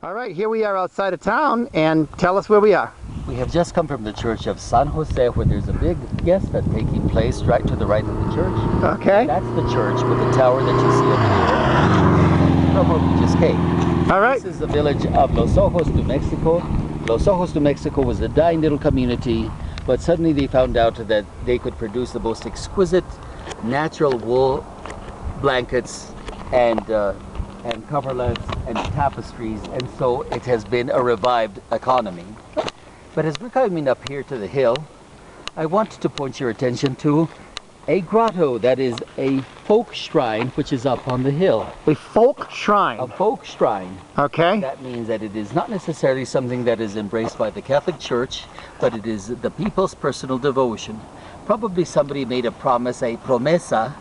All right, here we are outside of town, and tell us where we are. We have just come from the church of San Jose, where there's a big fiesta taking place right to the right of the church. Okay. That's the church with the tower that you see up here, from where we just came. All right. This is the village of Los Ojos, New Mexico. Los Ojos, New Mexico was a dying little community, but suddenly they found out that they could produce the most exquisite natural wool blankets and coverlets and tapestries, and so it has been a revived economy. But as we're coming up here to the hill, I want to point your attention to a grotto that is a folk shrine which is up on the hill. A folk shrine. A folk shrine. Okay. That means that it is not necessarily something that is embraced by the Catholic Church, but it is the people's personal devotion. Probably somebody made a promise, a promesa,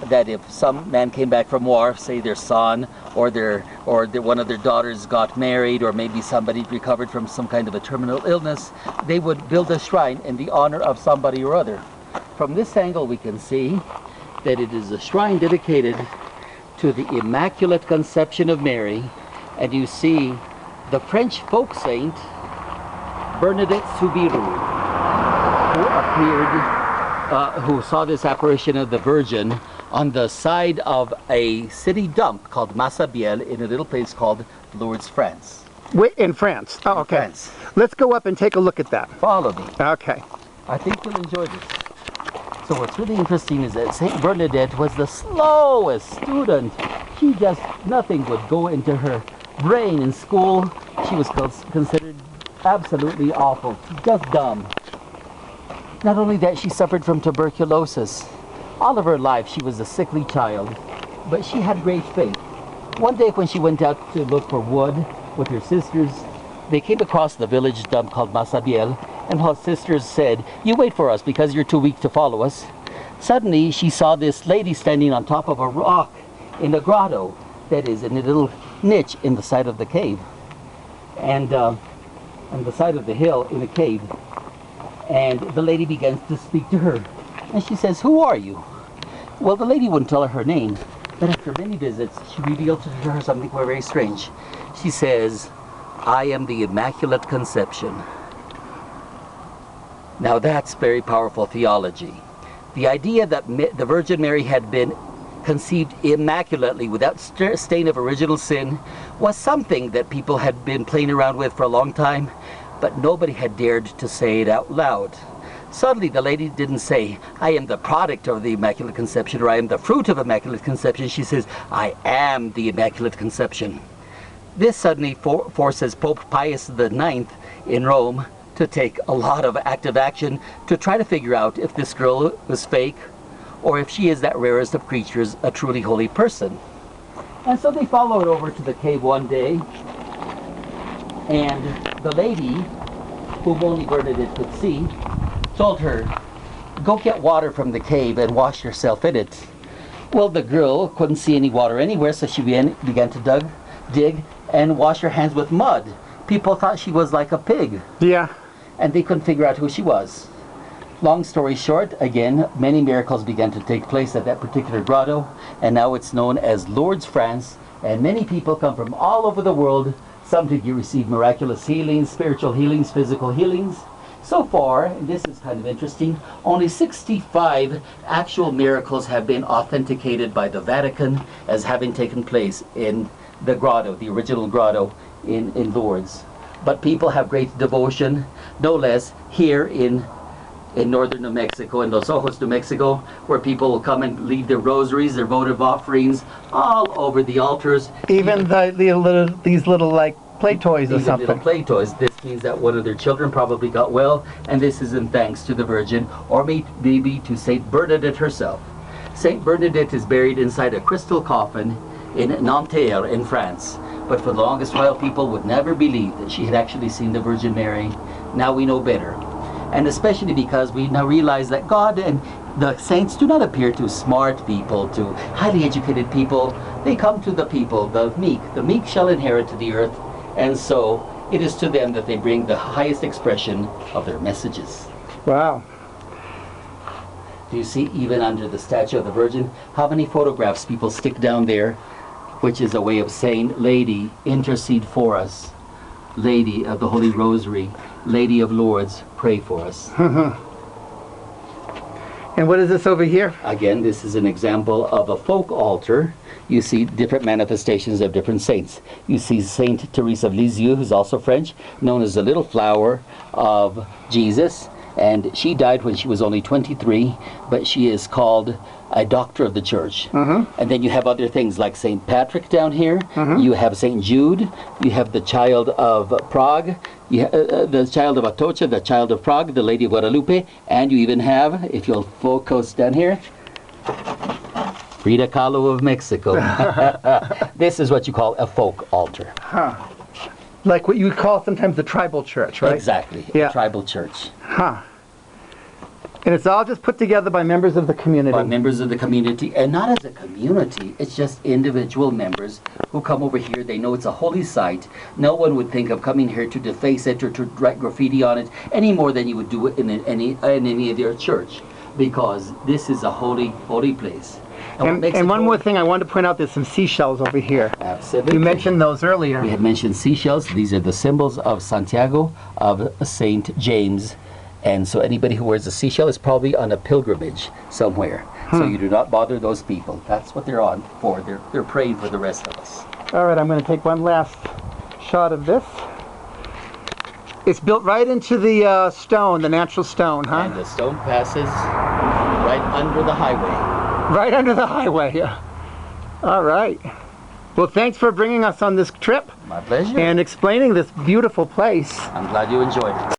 that if some man came back from war, say their son or one of their daughters got married, or maybe somebody recovered from some kind of a terminal illness, they would build a shrine in the honor of somebody or other. From this angle we can see that it is a shrine dedicated to the Immaculate Conception of Mary, and you see the French folk saint Bernadette Soubirous, who saw this apparition of the Virgin on the side of a city dump called Massabielle in a little place called Lourdes, France. Wait, in France. Oh, okay. France. Let's go up and take a look at that. Follow me. Okay. I think you'll enjoy this. So what's really interesting is that St Bernadette was the slowest student. She just, nothing would go into her brain in school. She was considered absolutely awful, just dumb. Not only that, she suffered from tuberculosis. All of her life she was a sickly child, but she had great faith. One day when she went out to look for wood with her sisters, they came across the village dump called Massabielle, and her sisters said, "You wait for us because you're too weak to follow us." Suddenly she saw this lady standing on top of a rock in a grotto, that is, in a little niche in the side of the cave, and on the side of the hill in a cave. And the lady begins to speak to her. And she says, "Who are you?" Well, the lady wouldn't tell her her name, but after many visits, she revealed to her something very strange. She says, "I am the Immaculate Conception." Now that's very powerful theology. The idea that the Virgin Mary had been conceived immaculately without stain of original sin was something that people had been playing around with for a long time, but nobody had dared to say it out loud. Suddenly the lady didn't say, "I am the product of the Immaculate Conception," or "I am the fruit of Immaculate Conception." She says, "I am the Immaculate Conception." This suddenly forces Pope Pius IX in Rome to take a lot of active action to try to figure out if this girl was fake, or if she is that rarest of creatures, a truly holy person. And so they followed over to the cave one day, and the lady, whom only Bernadette could see, told her, "Go get water from the cave and wash yourself in it." Well, the girl couldn't see any water anywhere, so she began to dig and wash her hands with mud. People thought she was like a pig. Yeah. And they couldn't figure out who she was. Long story short, again, many miracles began to take place at that particular grotto, and now it's known as Lourdes, France, and many people come from all over the world, some to receive miraculous healings, spiritual healings, physical healings. So far, and this is kind of interesting, only 65 actual miracles have been authenticated by the Vatican as having taken place in the grotto, the original grotto in Lourdes. But people have great devotion, no less here in northern New Mexico, in Los Ojos, New Mexico, where people will come and leave their rosaries, their votive offerings, all over the altars. Even these little like play toys or something. Little play toys. This means that one of their children probably got well, and this is in thanks to the Virgin, or maybe to St Bernadette herself. St Bernadette is buried inside a crystal coffin in Nanterre in France. But for the longest while, people would never believe that she had actually seen the Virgin Mary. Now we know better. And especially because we now realize that God and the saints do not appear to smart people, to highly educated people. They come to the people, the meek. The meek shall inherit the earth. And so it is to them that they bring the highest expression of their messages. Wow. Do you see, even under the statue of the Virgin, how many photographs people stick down there, which is a way of saying, "Lady, intercede for us." Lady of the Holy Rosary, Lady of Lourdes, pray for us. And what is this over here? Again, this is an example of a folk altar. You see different manifestations of different saints. You see Saint Therese of Lisieux, who's also French, known as the Little Flower of Jesus. And she died when she was only 23, but she is called a doctor of the church. And then you have other things like St. Patrick down here. You have St. Jude. You have the Child of Prague. You the Child of Atocha, the Child of Prague, the Lady of Guadalupe. And you even have, if you'll focus down here, Frida Kahlo of Mexico. This is what you call a folk altar. Like what you would call sometimes the tribal church, right? Exactly, Yeah. a tribal church. And it's all just put together by members of the community. By members of the community, and not as a community, it's just individual members who come over here. They know it's a holy site. No one would think of coming here to deface it or to write graffiti on it any more than you would do it in any other church, because this is a holy place. And one more thing I wanted to point out, there's some seashells over here. Absolutely. You mentioned those earlier. We had mentioned seashells. These are the symbols of Santiago, of St. James. And so anybody who wears a seashell is probably on a pilgrimage somewhere. So you do not bother those people. That's what they're on for. They're praying for the rest of us. All right, I'm going to take one last shot of this. It's built right into the stone, the natural stone, huh? And the stone passes right under the highway. Right under the highway, yeah. All right. Well, thanks for bringing us on this trip My pleasure. and explaining this beautiful place. I'm glad you enjoyed it.